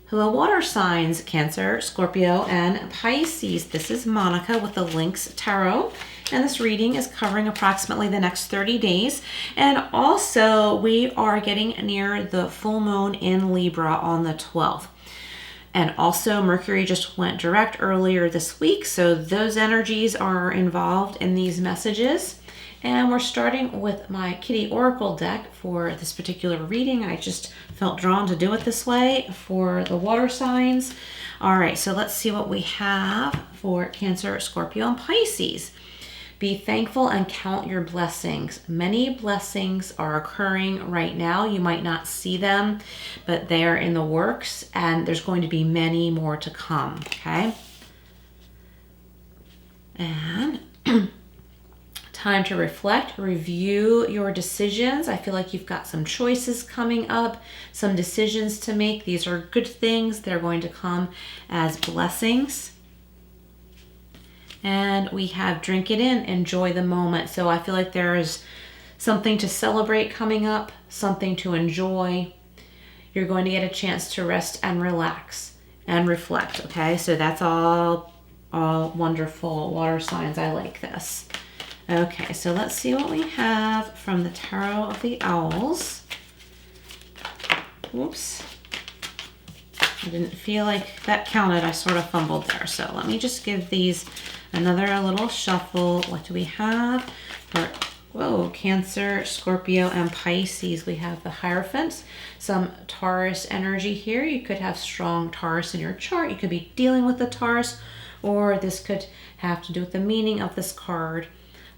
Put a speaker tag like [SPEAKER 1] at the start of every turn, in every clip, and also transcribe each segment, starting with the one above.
[SPEAKER 1] Hello, water signs, Cancer, Scorpio, and Pisces. This is Monica with the Lynx Tarot, and this reading is covering approximately the next 30 days. And also, we are getting near the full moon in Libra on the 12th. And also, Mercury just went direct earlier this week, so those energies are involved in these messages. And we're starting with my Kitty Oracle deck for this particular reading. I just felt drawn to do it this way for the water signs. All right, so let's see what we have for Cancer, Scorpio, and Pisces. Be thankful and count your blessings. Many blessings are occurring right now. You might not see them, but they are in the works, and there's going to be many more to come, okay? And time to reflect, review your decisions. I feel like you've got some choices coming up, some decisions to make. These are good things. They're going to come as blessings. And we have drink it in, enjoy the moment. So I feel like there is something to celebrate coming up, something to enjoy. You're going to get a chance to rest and relax and reflect, okay? So that's all wonderful water signs. I like this. Okay, so let's see what we have from the Tarot of the Owls. Whoops. I didn't feel like that counted. I sort of fumbled there. So let me just give these another little shuffle. What do we have for, Cancer, Scorpio, and Pisces? We have the Hierophant, some Taurus energy here. You could have strong Taurus in your chart. You could be dealing with the Taurus, or this could have to do with the meaning of this card.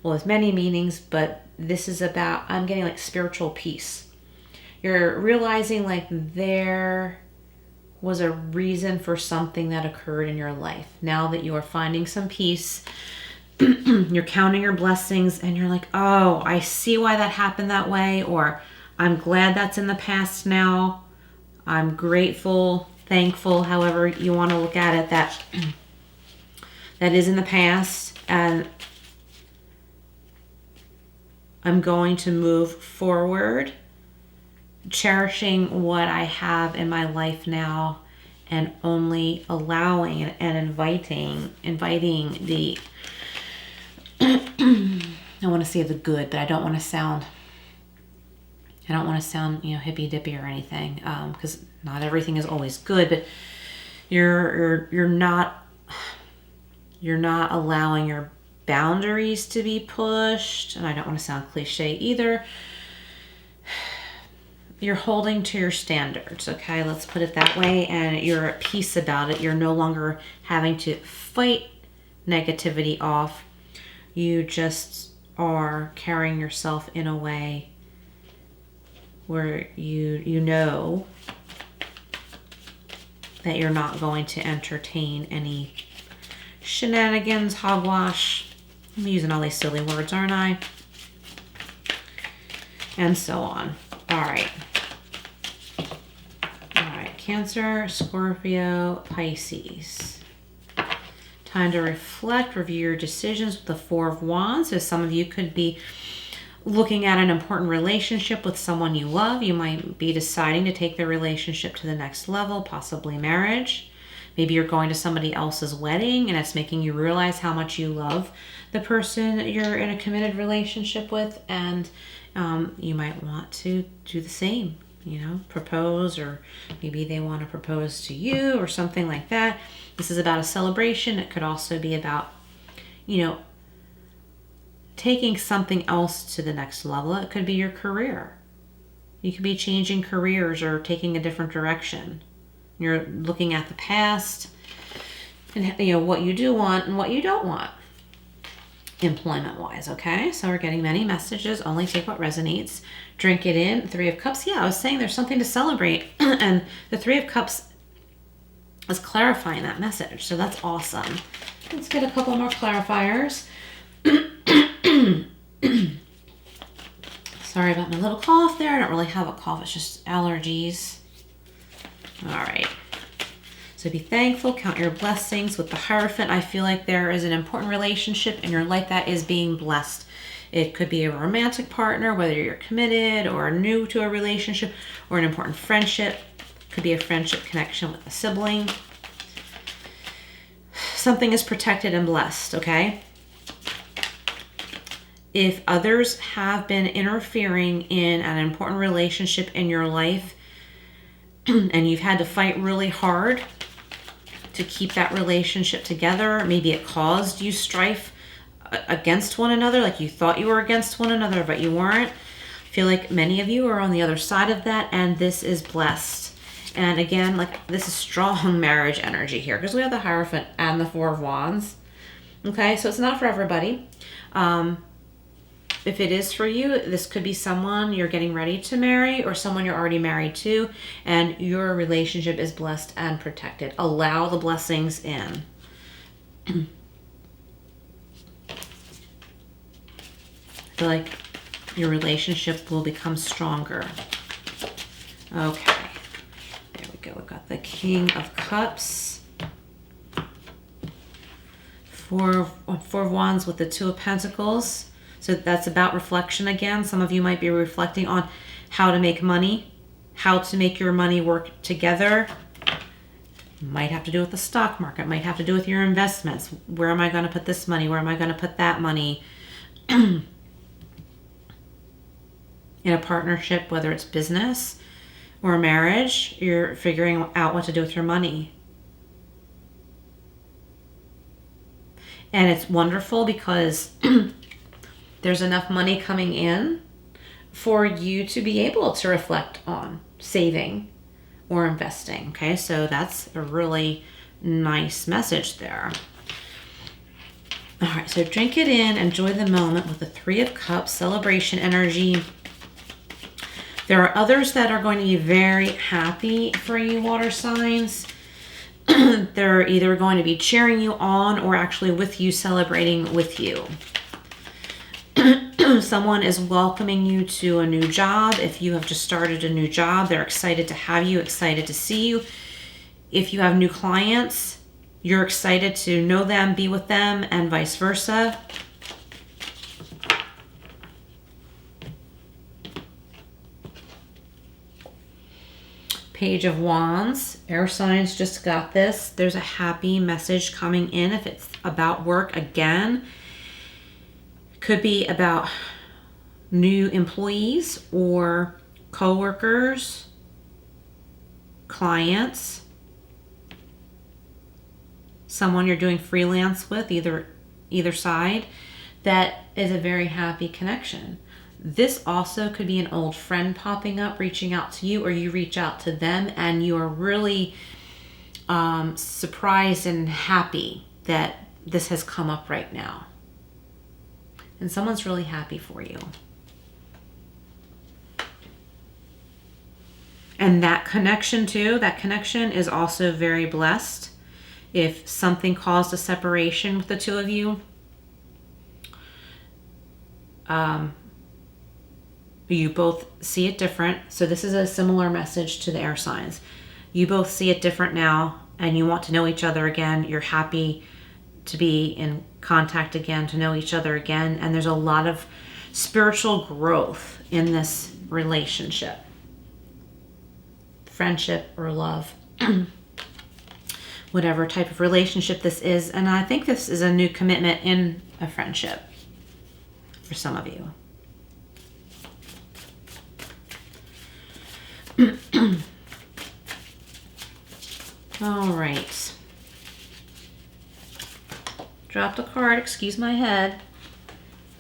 [SPEAKER 1] Well, there's many meanings, but this is about, I'm getting like spiritual peace. You're realizing like there was a reason for something that occurred in your life. Now that you are finding some peace, you're counting your blessings and you're like, oh, I see why that happened that way, or I'm glad that's in the past now. I'm grateful, thankful, however you want to look at it, that is in the past, and I'm going to move forward, cherishing what I have in my life now, and only allowing and inviting the, I want to say the good, but I don't want to sound, hippy dippy or anything, because not everything is always good, but you're not allowing your boundaries to be pushed, and I don't want to sound cliche either. You're holding to your standards, okay? Let's put it that way, and you're at peace about it. You're no longer having to fight negativity off. You just are carrying yourself in a way where you know that you're not going to entertain any shenanigans, hogwash. I'm using all these silly words, aren't I? And so on. All right. Cancer, Scorpio, Pisces. Time to reflect, review your decisions with the Four of Wands. So some of you could be looking at an important relationship with someone you love. You might be deciding to take the relationship to the next level, possibly marriage. Maybe you're going to somebody else's wedding and it's making you realize how much you love the person you're in a committed relationship with, and you might want to do the same, propose, or maybe they want to propose to you or something like that. This is about a celebration. It could also be about, taking something else to the next level. It could be your career. You could be changing careers or taking a different direction. You're looking at the past and what you do want and what you don't want employment-wise, okay? So we're getting many messages. Only take what resonates. Drink it in. Three of Cups. Yeah, I was saying there's something to celebrate. And the Three of Cups is clarifying that message. So that's awesome. Let's get a couple more clarifiers. Sorry about my little cough there. I don't really have a cough. It's just allergies. All right. So be thankful, count your blessings. With the Hierophant, I feel like there is an important relationship in your life that is being blessed. It could be a romantic partner, whether you're committed or new to a relationship, or an important friendship. Could be a friendship connection with a sibling. Something is protected and blessed, okay? If others have been interfering in an important relationship in your life and you've had to fight really hard to keep that relationship together, maybe it caused you strife against one another, like you thought you were against one another, but you weren't. I feel like many of you are on the other side of that, and this is blessed. And again, like this is strong marriage energy here because we have the Hierophant and the Four of Wands. Okay, so it's not for everybody. If it is for you, this could be someone you're getting ready to marry or someone you're already married to, and your relationship is blessed and protected. Allow the blessings in. I feel like your relationship will become stronger. Okay. There we go. We've got the King of Cups. Four of Wands with the Two of Pentacles. So that's about reflection again. Some of you might be reflecting on how to make money, how to make your money work together. Might have to do with the stock market, might have to do with your investments. Where am I going to put this money? Where am I going to put that money? In a partnership, whether it's business or marriage, you're figuring out what to do with your money. And it's wonderful because there's enough money coming in for you to be able to reflect on saving or investing. Okay, so that's a really nice message there. All right, so drink it in, enjoy the moment with the Three of Cups, celebration energy. There are others that are going to be very happy for you, water signs. They're either going to be cheering you on or actually with you, celebrating with you. Someone is welcoming you to a new job. If you have just started a new job, they're excited to have you, excited to see you. If you have new clients, you're excited to know them, be with them, and vice versa. Page of Wands, air signs just got this. There's a happy message coming in. If it's about work, again, could be about new employees or coworkers, clients, someone you're doing freelance with, either side. That is a very happy connection. This also could be an old friend popping up, reaching out to you, or you reach out to them and you are really surprised and happy that this has come up right now. And someone's really happy for you. And that connection too, that connection is also very blessed. If something caused a separation with the two of you, you both see it different. So this is a similar message to the air signs. You both see it different now and you want to know each other again. You're happy to be in contact again, to know each other again. And there's a lot of spiritual growth in this relationship. Friendship or love. Whatever type of relationship this is. And I think this is a new commitment in a friendship for some of you. All right. Dropped a card, excuse my head.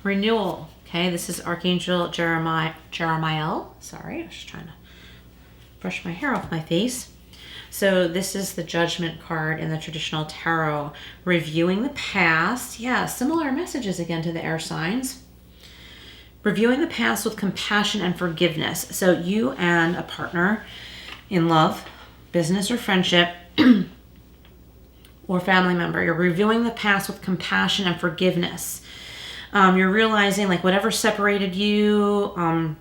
[SPEAKER 1] Renewal. Okay, this is Archangel Jeremiah. Sorry, I was just trying to brush my hair off my face. So this is the Judgment card in the traditional tarot. Reviewing the past. Yeah, similar messages again to the air signs. Reviewing the past with compassion and forgiveness. So you and a partner in love, business or friendship, or family member, you're reviewing the past with compassion and forgiveness. You're realizing like whatever separated you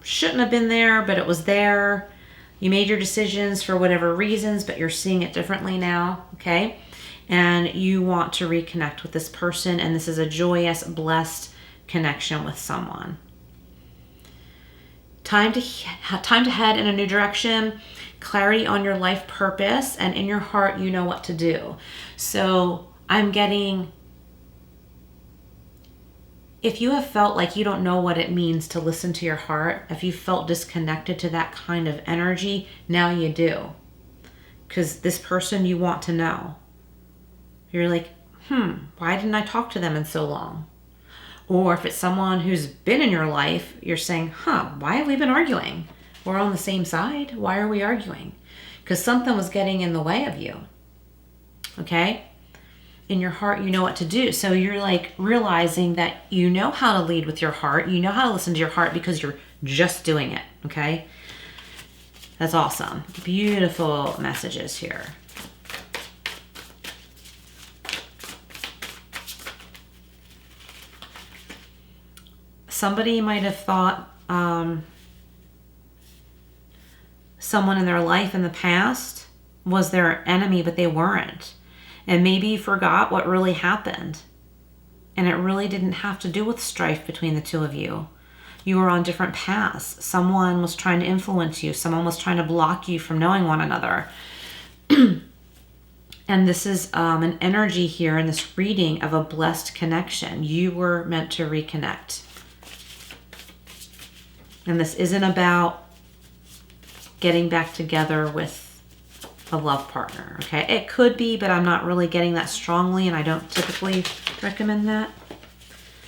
[SPEAKER 1] shouldn't have been there, but it was there. You made your decisions for whatever reasons, but you're seeing it differently now, okay? And you want to reconnect with this person, and this is a joyous, blessed connection with someone. Time to head in a new direction. clarity on your life purpose, and in your heart, you know what to do. So I'm getting, if you have felt like you don't know what it means to listen to your heart, if you felt disconnected to that kind of energy, now you do. Because this person you want to know. You're like, why didn't I talk to them in so long? Or if it's someone who's been in your life, you're saying, why have we been arguing? We're on the same side. Why are we arguing? Because something was getting in the way of you. Okay? In your heart, you know what to do. So you're like realizing that you know how to lead with your heart. You know how to listen to your heart because you're just doing it. Okay? That's awesome. Beautiful messages here. Somebody might have thought someone in their life in the past was their enemy, but they weren't. And maybe you forgot what really happened. And it really didn't have to do with strife between the two of you. You were on different paths. Someone was trying to influence you. Someone was trying to block you from knowing one another. And this is an energy here in this reading of a blessed connection. You were meant to reconnect. And this isn't about getting back together with a love partner, okay? It could be, but I'm not really getting that strongly, and I don't typically recommend that.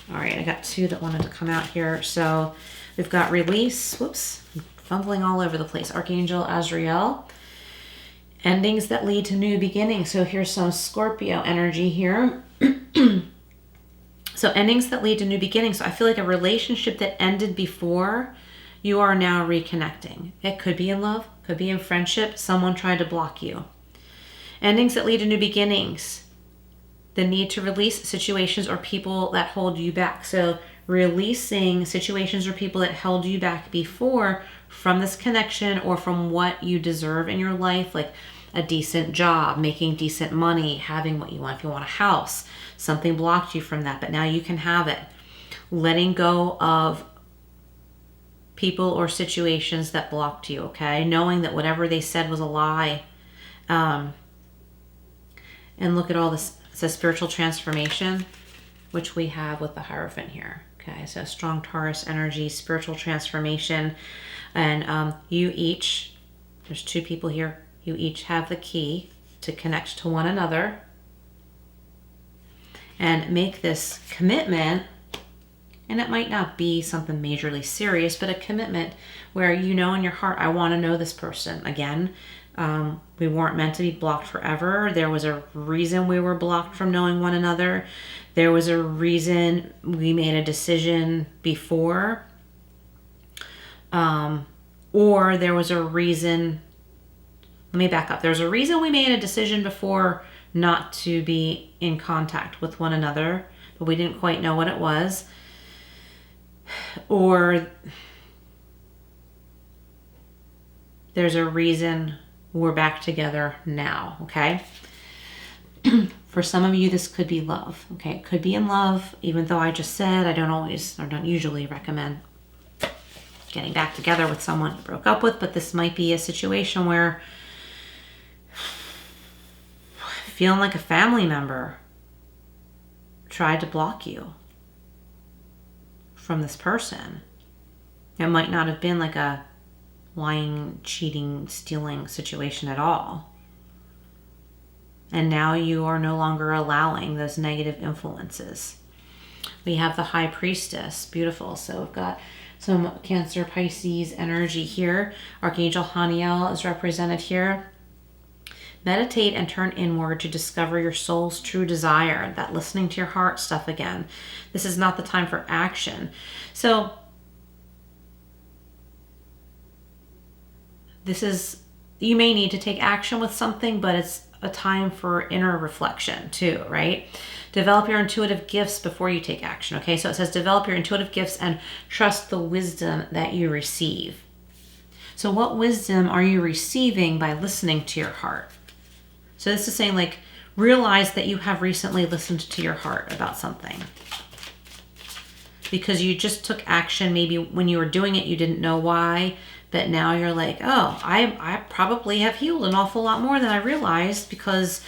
[SPEAKER 1] All right, I got two that wanted to come out here. So we've got release. Whoops, I'm fumbling all over the place. Archangel Azrael. Endings that lead to new beginnings. So here's some Scorpio energy here. So endings that lead to new beginnings. So I feel like a relationship that ended before, you are now reconnecting. It could be in love, could be in friendship. Someone tried to block you. Endings that lead to new beginnings. The need to release situations or people that hold you back. So releasing situations or people that held you back before from this connection or from what you deserve in your life, like a decent job, making decent money, having what you want. If you want a house, something blocked you from that, but now you can have it. Letting go of people or situations that blocked you, okay? Knowing that whatever they said was a lie. And look at all this. It says spiritual transformation, which we have with the Hierophant here. Okay, so strong Taurus energy, spiritual transformation. And you each, there's two people here, you each have the key to connect to one another and make this commitment. And it might not be something majorly serious, but a commitment where you know in your heart, I want to know this person again. We weren't meant to be blocked forever. There was a reason we were blocked from knowing one another. There was a reason we made a decision before. Or there was a reason, let me back up. There's a reason we made a decision before not to be in contact with one another, but we didn't quite know what it was. Or there's a reason we're back together now, okay? For some of you, this could be love, okay? It could be in love, even though I just said I don't usually recommend getting back together with someone you broke up with, but this might be a situation where feeling like a family member tried to block you from this person. It might not have been like a lying, cheating, stealing situation at all. And now you are no longer allowing those negative influences. We have the High Priestess. Beautiful. So we've got some Cancer Pisces energy here. Archangel Haniel is represented here. Meditate and turn inward to discover your soul's true desire. That listening to your heart stuff again. This is not the time for action. So you may need to take action with something, but it's a time for inner reflection too, right? Develop your intuitive gifts before you take action, okay? So it says develop your intuitive gifts and trust the wisdom that you receive. So what wisdom are you receiving by listening to your heart? So this is saying, like, realize that you have recently listened to your heart about something. Because you just took action. Maybe when you were doing it, you didn't know why. But now you're like, oh, I probably have healed an awful lot more than I realized because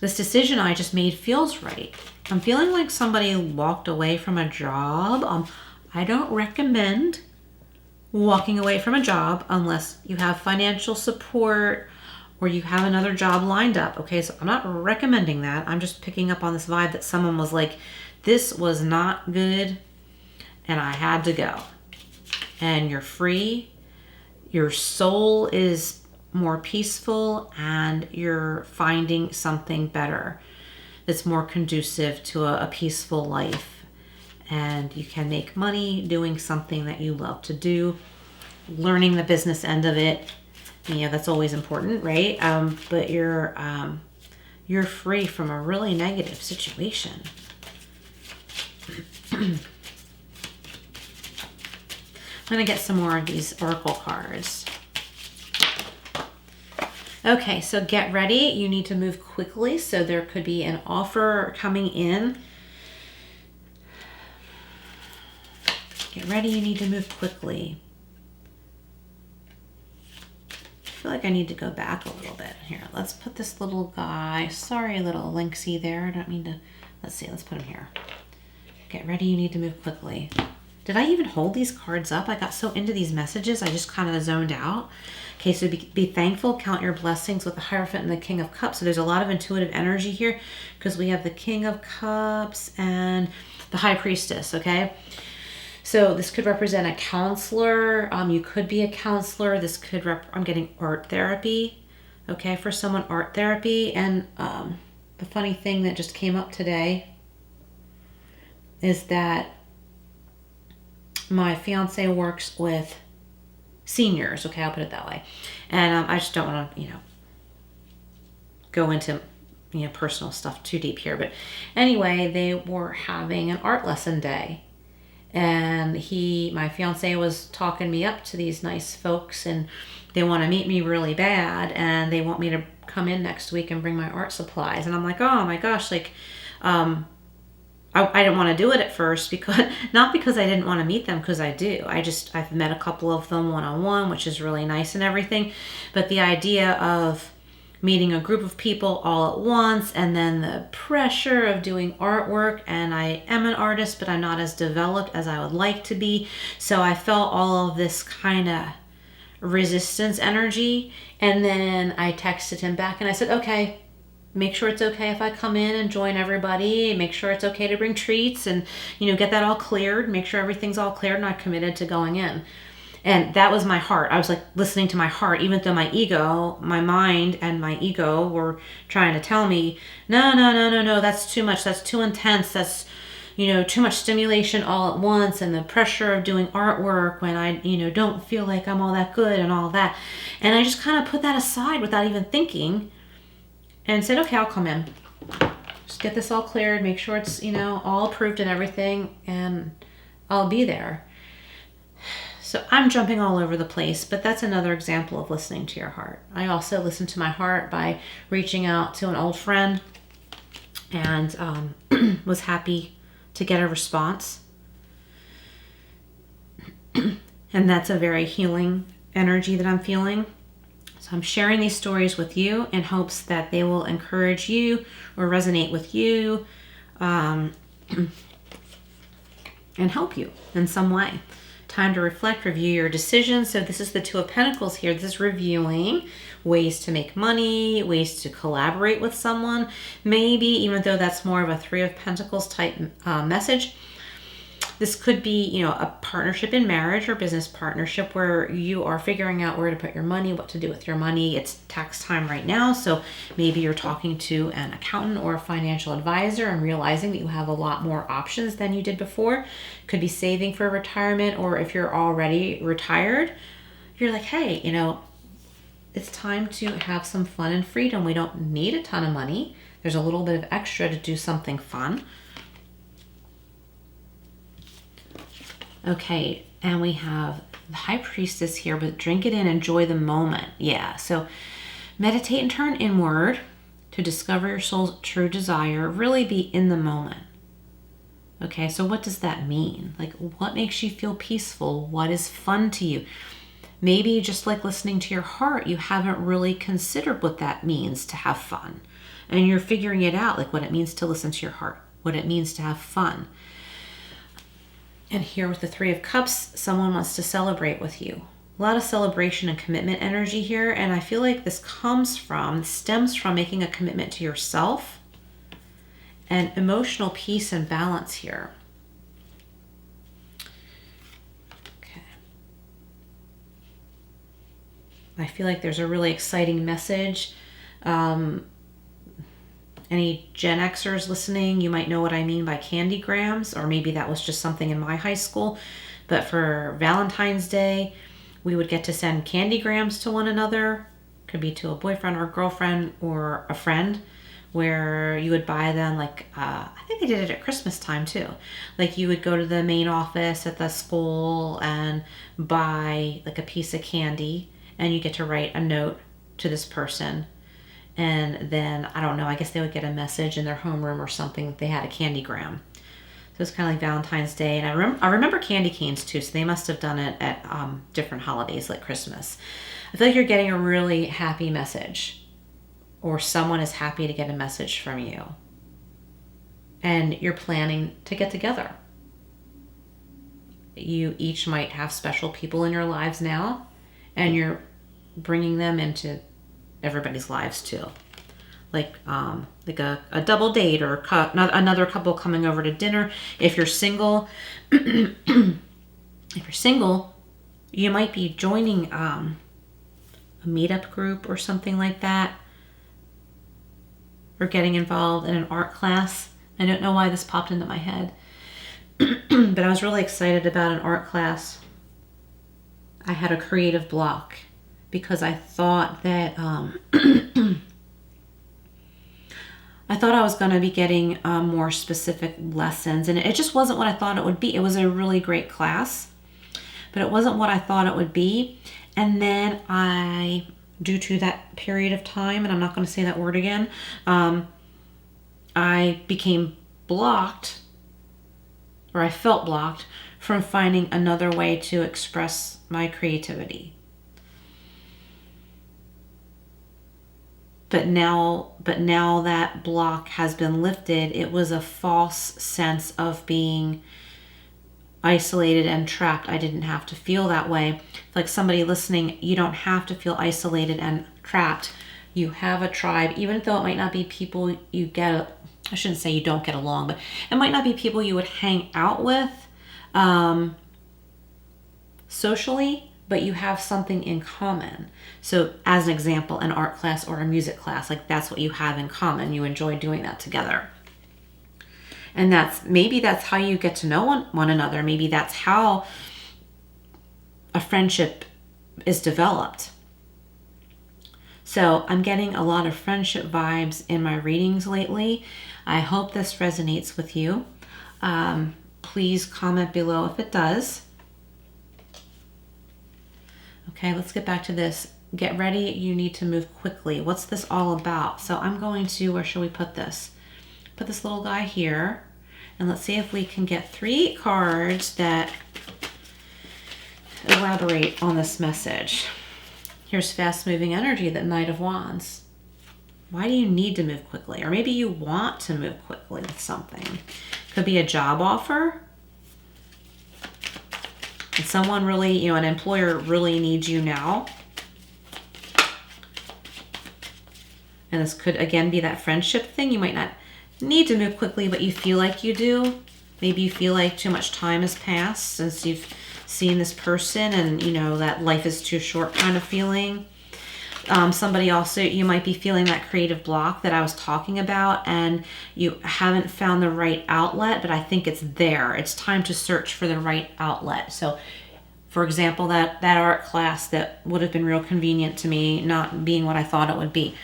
[SPEAKER 1] this decision I just made feels right. I'm feeling like somebody walked away from a job. I don't recommend walking away from a job unless you have financial support or you have another job lined up. Okay, so I'm not recommending that. I'm just picking up on this vibe that someone was like, this was not good and I had to go. And you're free. Your soul is more peaceful and you're finding something better that's more conducive to a peaceful life. And you can make money doing something that you love to do, learning the business end of it. You know, that's always important, right? But you're free from a really negative situation. I'm going to get some more of these oracle cards. Okay, so get ready. You need to move quickly. So there could be an offer coming in. Get ready. You need to move quickly. I feel like I need to go back a little bit here. Let's put this little guy. Sorry, little Lynxy there. I don't mean to. Let's see. Let's put him here. Get ready. You need to move quickly. Did I even hold these cards up? I got so into these messages, I just kind of zoned out. Okay, so be thankful, count your blessings with the Hierophant and the King of Cups. So there's a lot of intuitive energy here because we have the King of Cups and the High Priestess, okay? So this could represent a counselor. You could be a counselor. This could, I'm getting art therapy, okay? For someone, art therapy. And the funny thing that just came up today is that my fiance works with seniors, okay, I'll put it that way. And I just don't want to, go into, personal stuff too deep here. But anyway, they were having an art lesson day. And my fiance was talking me up to these nice folks, and they want to meet me really bad, and they want me to come in next week and bring my art supplies. And I'm like, oh my gosh, like, I didn't want to do it at first, not because I didn't want to meet them, because I do. I've met a couple of them one-on-one, which is really nice and everything. But the idea of meeting a group of people all at once, and then the pressure of doing artwork, and I am an artist, but I'm not as developed as I would like to be. So I felt all of this kind of resistance energy. And then I texted him back and I said, okay, make sure it's okay if I come in and join everybody. Make sure it's okay to bring treats and, get that all cleared. Make sure everything's all cleared, and I committed to going in. And that was my heart. I was like listening to my heart, even though my mind and my ego were trying to tell me, no, that's too much. That's too intense. That's, too much stimulation all at once, and the pressure of doing artwork when I, don't feel like I'm all that good and all that. And I just kind of put that aside without even thinking and said, okay, I'll come in. Just get this all cleared, make sure it's, all approved and everything, and I'll be there. So I'm jumping all over the place, but that's another example of listening to your heart. I also listened to my heart by reaching out to an old friend, and was happy to get a response. And that's a very healing energy that I'm feeling. So I'm sharing these stories with you in hopes that they will encourage you or resonate with you, and help you in some way. Time to reflect, review your decisions. So this is the Two of Pentacles here. This is reviewing ways to make money, ways to collaborate with someone. Maybe, even though that's more of a Three of Pentacles type message, this could be, a partnership in marriage or business partnership where you are figuring out where to put your money, what to do with your money. It's tax time right now, so maybe you're talking to an accountant or a financial advisor and realizing that you have a lot more options than you did before. Could be saving for retirement, or if you're already retired, you're like, hey, it's time to have some fun and freedom. We don't need a ton of money. There's a little bit of extra to do something fun. Okay, and we have the High Priestess here, but drink it in, enjoy the moment. Yeah, so meditate and turn inward to discover your soul's true desire. Really be in the moment. Okay, so what does that mean? Like, what makes you feel peaceful? What is fun to you? Maybe just like listening to your heart, you haven't really considered what that means to have fun. And you're figuring it out, like what it means to listen to your heart, what it means to have fun. And here with the Three of Cups, someone wants to celebrate with you. A lot of celebration and commitment energy here. And I feel like this stems from making a commitment to yourself and emotional peace and balance here. Okay. I feel like there's a really exciting message. Any Gen Xers listening, you might know what I mean by candygrams, or maybe that was just something in my high school. But for Valentine's Day, we would get to send candygrams to one another. Could be to a boyfriend or girlfriend or a friend, where you would buy them like, I think they did it at Christmas time too. Like you would go to the main office at the school and buy like a piece of candy, and you get to write a note to this person. And then, I don't know, I guess they would get a message in their homeroom or something that they had a candygram. So it's kind of like Valentine's Day. And I remember candy canes too, so they must have done it at different holidays like Christmas. I feel like you're getting a really happy message, or someone is happy to get a message from you. And you're planning to get together. You each might have special people in your lives now, and you're bringing them into everybody's lives too, like a double date, or another couple coming over to dinner. If you're single, you might be joining a meetup group or something like that, or getting involved in an art class. I don't know why this popped into my head, but I was really excited about an art class. I had a creative block because I thought that I thought I was going to be getting more specific lessons, and it just wasn't what I thought it would be. It was a really great class, but it wasn't what I thought it would be. And then due to that period of time, and I'm not going to say that word again, I became blocked, or I felt blocked from finding another way to express my creativity. But now that block has been lifted, it was a false sense of being isolated and trapped. I didn't have to feel that way. Like somebody listening, you don't have to feel isolated and trapped. You have a tribe, even though it might not be people you get, I shouldn't say you don't get along, but it might not be people you would hang out with socially, but you have something in common. So as an example, an art class or a music class, like that's what you have in common. You enjoy doing that together. And maybe that's how you get to know one another. Maybe that's how a friendship is developed. So I'm getting a lot of friendship vibes in my readings lately. I hope this resonates with you. Please comment below if it does. Okay, let's get back to this. Get ready, you need to move quickly. What's this all about? So I'm going to, where should we put this? Put this little guy here, and let's see if we can get 3 cards that elaborate on this message. Here's fast moving energy, the Knight of Wands. Why do you need to move quickly? Or maybe you want to move quickly with something. Could be a job offer. And someone really, an employer really needs you now. And this could, again, be that friendship thing. You might not need to move quickly, but you feel like you do. Maybe you feel like too much time has passed since you've seen this person, and, that life is too short kind of feeling. Somebody also, you might be feeling that creative block that I was talking about, and you haven't found the right outlet, but I think it's there. It's time to search for the right outlet. So, for example, that art class that would have been real convenient to me, not being what I thought it would be.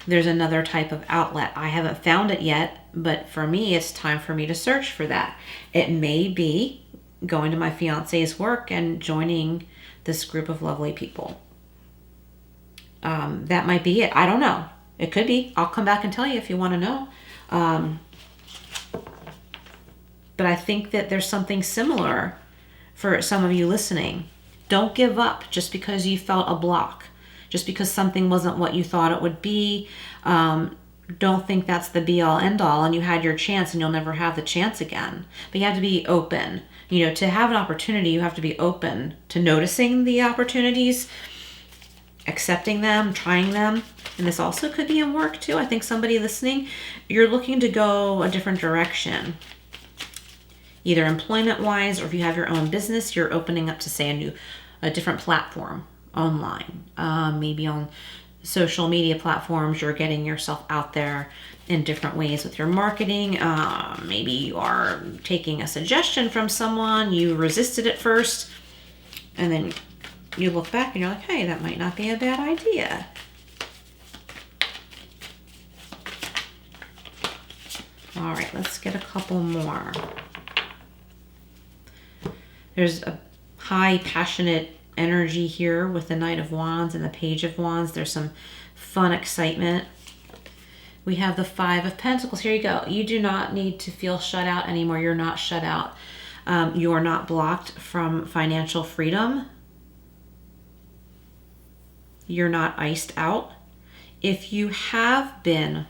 [SPEAKER 1] There's another type of outlet. I haven't found it yet, but for me, it's time for me to search for that. It may be going to my fiance's work and joining this group of lovely people. That might be it. I don't know. It could be. I'll come back and tell you if you want to know. But I think that there's something similar for some of you listening. Don't give up just because you felt a block, just because something wasn't what you thought it would be. Don't think that's the be all end all and you had your chance and you'll never have the chance again. But you have to be open. You know, to have an opportunity, you have to be open to noticing the opportunities, accepting them, trying them. And this also could be in work too. I think somebody listening, you're looking to go a different direction, either employment-wise, or if you have your own business, you're opening up to, say, a different platform online, maybe on social media platforms. You're getting yourself out there in different ways with your marketing. Maybe you are taking a suggestion from someone, you resisted it first, and then you look back and you're like, hey, that might not be a bad idea. All right, let's get a couple more. There's a high passionate energy here with the Knight of Wands and the Page of Wands. There's some fun excitement. We have the Five of Pentacles. Here you go. You do not need to feel shut out anymore. You're not shut out. You are not blocked from financial freedom. You're not iced out. If you have been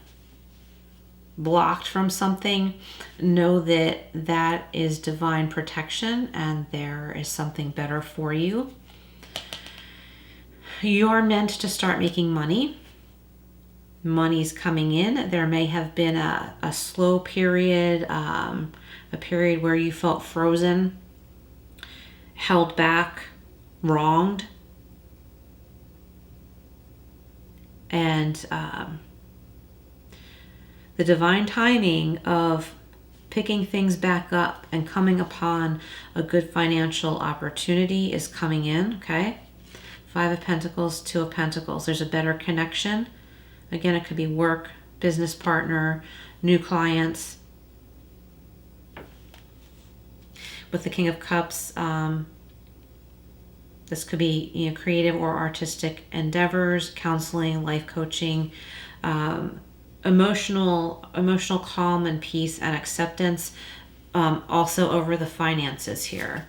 [SPEAKER 1] blocked from something, know that that is divine protection and there is something better for you. You're meant to start making money. Money's coming in. There may have been a slow period, a period where you felt frozen, held back, wronged. And the divine timing of picking things back up and coming upon a good financial opportunity is coming in, okay? Five of Pentacles, Two of Pentacles. There's a better connection. Again, it could be work, business partner, new clients. With the King of Cups, this could be, you know, creative or artistic endeavors, counseling, life coaching, emotional calm and peace and acceptance, also over the finances here.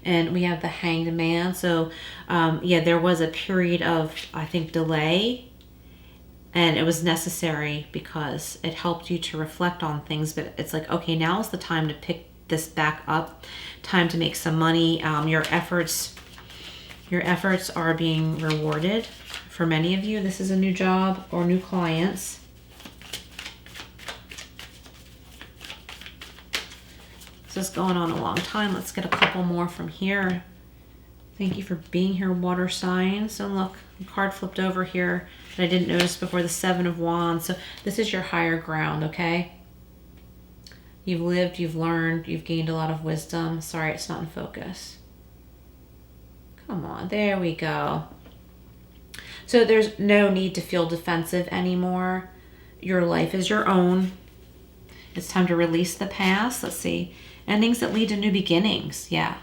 [SPEAKER 1] And we have the Hanged Man. So yeah, there was a period of, I think, delay, and it was necessary because it helped you to reflect on things. But it's like, okay, now is the time to pick this back up, time to make some money. Your efforts are being rewarded. For many of you, this is a new job or new clients. This is going on a long time. Let's get a couple more from here. Thank you for being here, water signs. So look, the card flipped over here that I didn't notice before, the Seven of Wands. So this is your higher ground, okay? You've lived, you've learned, you've gained a lot of wisdom. Sorry, it's not in focus. Come on, there we go. So there's no need to feel defensive anymore. Your life is your own. It's time to release the past. Let's see. Endings that lead to new beginnings. Yeah.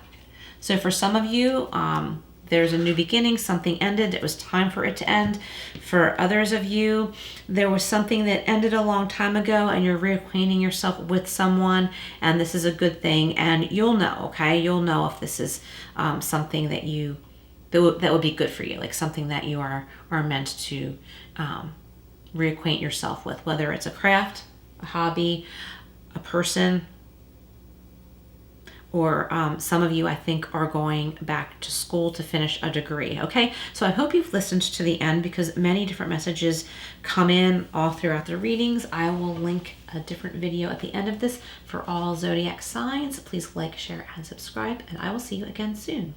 [SPEAKER 1] So for some of you, there's a new beginning. Something ended. It was time for it to end. For others of you, there was something that ended a long time ago and you're reacquainting yourself with someone, and this is a good thing. And you'll know, okay? You'll know if this is something that that would be good for you, like something that you are meant to reacquaint yourself with, whether it's a craft, a hobby, a person, or some of you, I think, are going back to school to finish a degree, okay? So I hope you've listened to the end because many different messages come in all throughout the readings. I will link a different video at the end of this for all zodiac signs. Please like, share, and subscribe, and I will see you again soon.